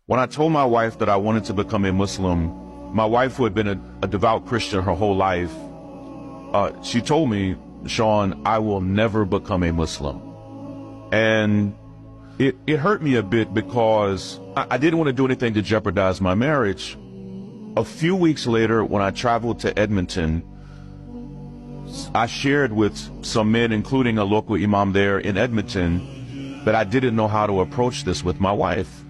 When I told my wife that I wanted to become a Muslim, my wife, who had been a devout Christian her whole life, she told me, Sean, I will never become a Muslim. And it hurt me a bit because I didn't want to do anything to jeopardize my marriage. A few weeks later, when I traveled to Edmonton, I shared with some men, including a local imam there in Edmonton, that I didn't know how to approach this with my wife.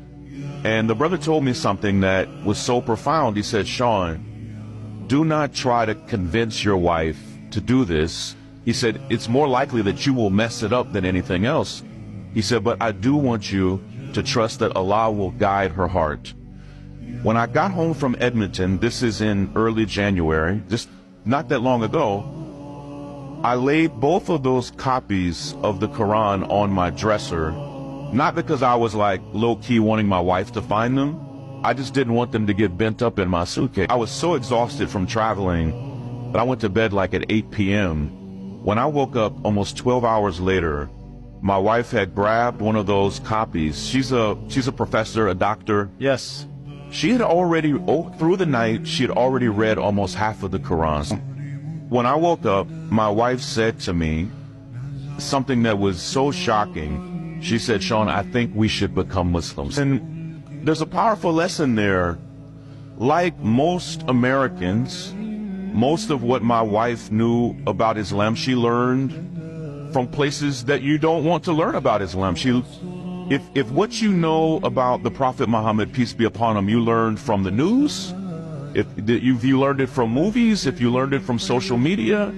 And the brother told me something that was so profound. He said, Sean, do not try to convince your wife to do this. He said, it's more likely that you will mess it up than anything else. He said, but I do want you to trust that Allah will guide her heart. When I got home from Edmonton, this is in early January, just not that long ago, I laid both of those copies of the Quran on my dresser, not because I was like low-key wanting my wife to find them. I just didn't want them to get bent up in my suitcase. I was so exhausted from traveling that I went to bed like at 8 p.m. When I woke up almost 12 hours later, my wife had grabbed one of those copies. She's a professor, a doctor. Yes. She had already, through the night, she had already read almost half of the Quran. When I woke up, my wife said to me something that was so shocking. She said, Sean, I think we should become Muslims. And there's a powerful lesson there. Like most Americans, most of what my wife knew about Islam, she learned from places that you don't want to learn about Islam. If what you know about the Prophet Muhammad, peace be upon him, you learned from the news, if you learned it from movies, if you learned it from social media,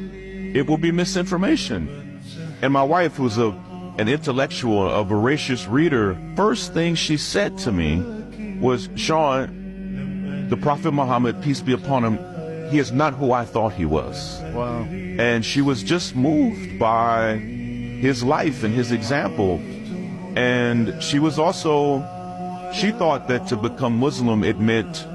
it will be misinformation. And my wife, who's an intellectual, a voracious reader, first thing she said to me was, Sean, the Prophet Muhammad, peace be upon him, he is not who I thought he was. Wow. And she was just moved by his life and his example. And she was also, she thought that to become Muslim, it meant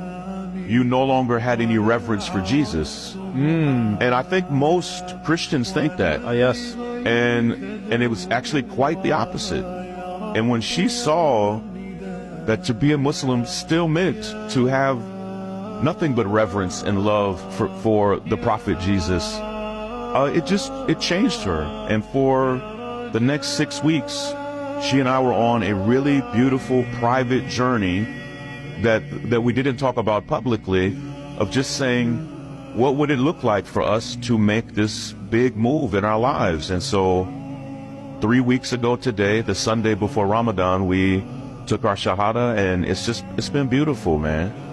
you no longer had any reverence for Jesus. And I think most Christians think that. Yes. And it was actually quite the opposite. And when she saw that to be a Muslim still meant to have nothing but reverence and love for the Prophet Jesus, it changed her. And for the next 6 weeks, she and I were on a really beautiful private journey that we didn't talk about publicly, of just saying, what would it look like for us to make this big move in our lives? And so 3 weeks ago today, the Sunday before Ramadan, we took our Shahada, and it's been beautiful, man.